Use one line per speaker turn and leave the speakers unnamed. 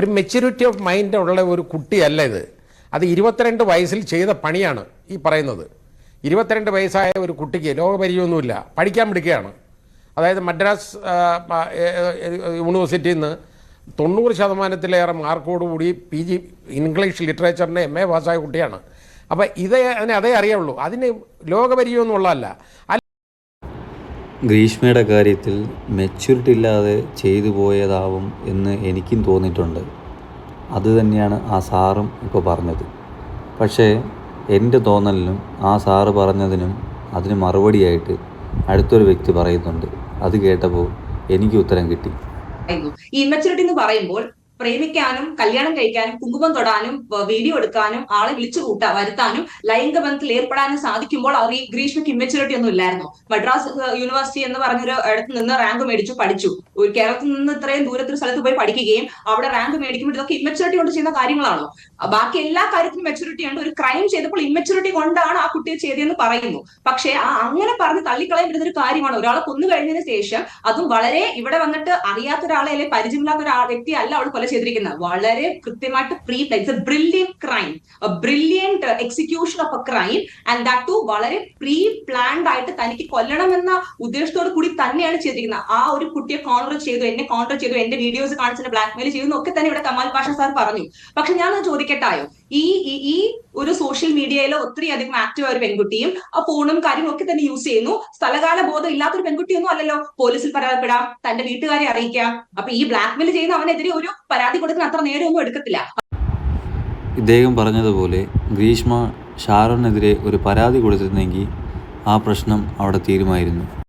ഒരു maturity of mind ഉള്ള ഒരു കുട്ടിയല്ല ഇത്. അത് 22 വയസ്സിൽ ചെയ്ത പണിയാണ് ഈ പറയുന്നത്. 22 വയസ്സായ ഒരു കുട്ടിക്ക് ലോകപരിചയമൊന്നുമില്ല, പഠിക്കാൻ പിടിക്കുകയാണ്. അതായത് മദ്രാസ് യൂണിവേഴ്സിറ്റിയിൽ നിന്ന് 90% മാർക്കോടുകൂടി PG ഇംഗ്ലീഷ് ലിറ്ററേച്ചറിൻ്റെ MA പാസ്സായ കുട്ടിയാണ്. അപ്പോൾ അതേ അറിയുള്ളൂ, അതിന് ലോകപരിചയമൊന്നുമുള്ളതല്ല.
ഗ്രീഷ്മയുടെ കാര്യത്തിൽ മെച്യൂരിറ്റി ഇല്ലാതെ ചെയ്തു പോയതാവും എന്ന് എനിക്കും തോന്നിയിട്ടുണ്ട്. അതുതന്നെയാണ് ആ സാറും ഇപ്പോൾ പറഞ്ഞത്. പക്ഷേ എൻ്റെ തോന്നലിനും ആ സാറ് പറഞ്ഞതിനും അതിന് മറുപടിയായിട്ട് അടുത്തൊരു വ്യക്തി പറയുന്നുണ്ട്. അത് കേട്ടപ്പോൾ എനിക്ക് ഉത്തരം കിട്ടി.
ഈ ഇമ്മച്യൂരിറ്റി എന്ന് പറയുമ്പോൾ പ്രേമിക്കാനും കല്യാണം കഴിക്കാനും കുങ്കുമം തൊടാനും വീഡിയോ എടുക്കാനും ആളെ വിളിച്ചു വരുത്താനും ലൈംഗിക ബന്ധത്തിൽ ഏർപ്പെടാനും സാധിക്കുമ്പോൾ അവർ ഈ ഗ്രീഷ്മയ്ക്ക് ഇമ്മച്യൂരിറ്റി ഒന്നും ഇല്ലായിരുന്നു. മദ്രാസ് യൂണിവേഴ്സിറ്റി എന്ന് പറഞ്ഞൊരു ഇടത്ത് നിന്ന് റാങ്ക് മേടിച്ചു പഠിച്ചു. ഒരു കേരളത്തിൽ നിന്ന് ഇത്രയും ദൂരത്തൊരു സ്ഥലത്ത് പോയി പഠിക്കുകയും അവിടെ റാങ്ക് മേടിക്കുമ്പോൾ ഇതൊക്കെ ഇമ്മച്യൂരിറ്റി കൊണ്ട് ചെയ്യുന്ന കാര്യങ്ങളാണോ? ബാക്കി എല്ലാ കാര്യത്തിലും മെച്യൂരിറ്റി ഉണ്ട്. ഒരു ക്രൈം ചെയ്തപ്പോൾ ഇമ്മച്യൂരിറ്റി കൊണ്ടാണ് ആ കുട്ടിയെ ചെയ്തതെന്ന് പറയുന്നു. പക്ഷേ അങ്ങനെ പറഞ്ഞ് തള്ളിക്കളയാൻ പറ്റുന്ന ഒരു കാര്യമാണ്. ഒരാളെ കൊന്നു കഴിഞ്ഞതിന് ശേഷം, അതും വളരെ ഇവിടെ വന്നിട്ട് അറിയാത്ത ഒരാളെ അല്ലെങ്കിൽ പരിചയമില്ലാത്ത ഒരു വ്യക്തി അല്ല അവൾ കൊല ചെയ്തിരിക്കുന്നത്. വളരെ കൃത്യമായിട്ട് brilliant crime, brilliant execution of a crime, and that too വളരെ പ്രീ പ്ലാൻഡ് ആയിട്ട് തനിക്ക് കൊല്ലണമെന്ന ഉദ്ദേശത്തോട് കൂടി തന്നെയാണ് ചെയ്തിരിക്കുന്നത്. ആ ഒരു കുട്ടിയെ കോൺട്രോൾ ചെയ്തു, എന്നെ കോൺട്രോൾ ചെയ്തു, എന്റെ വീഡിയോസ് കാണിച്ചിട്ട് ബ്ലാക്ക്മെയിൽ ചെയ്തു എന്നൊക്കെ തന്നെ ഇവിടെ കമാൽ പാഷ സാർ പറഞ്ഞു. പക്ഷെ ഞാൻ ചോദിക്കട്ടായോ, ഈ ഒരു സോഷ്യൽ മീഡിയയിൽ ഒത്തിരി അധികം ആക്റ്റീവ് ആയ ഒരു പെൺകുട്ടിയും ആ ഫോണും കാര്യങ്ങളൊക്കെ തന്നെ യൂസ് ചെയ്യുന്നു. സ്ഥലകാല ബോധം ഇല്ലാത്തൊരു പെൺകുട്ടിയൊന്നും അല്ലല്ലോ. പോലീസിൽ പരാതിപ്പെടാം, തന്റെ വീട്ടുകാരെ അറിയിക്കാം. അപ്പൊ ഈ ബ്ലാക്ക്മെയിൽ ചെയ്യുന്ന അവനെതിരെ ഒരു പരാതി കൊടുക്കുന്ന അത്ര നേരമൊന്നും എടുക്കത്തില്ല.
ഇദ്ദേഹം പറഞ്ഞതുപോലെ ഗ്രീഷ്മ ഷാരോണിനെതിരെ ഒരു പരാതി കൊടുത്തിരുന്നെങ്കിൽ ആ പ്രശ്നം അവിടെ തീരുമായിരുന്നു.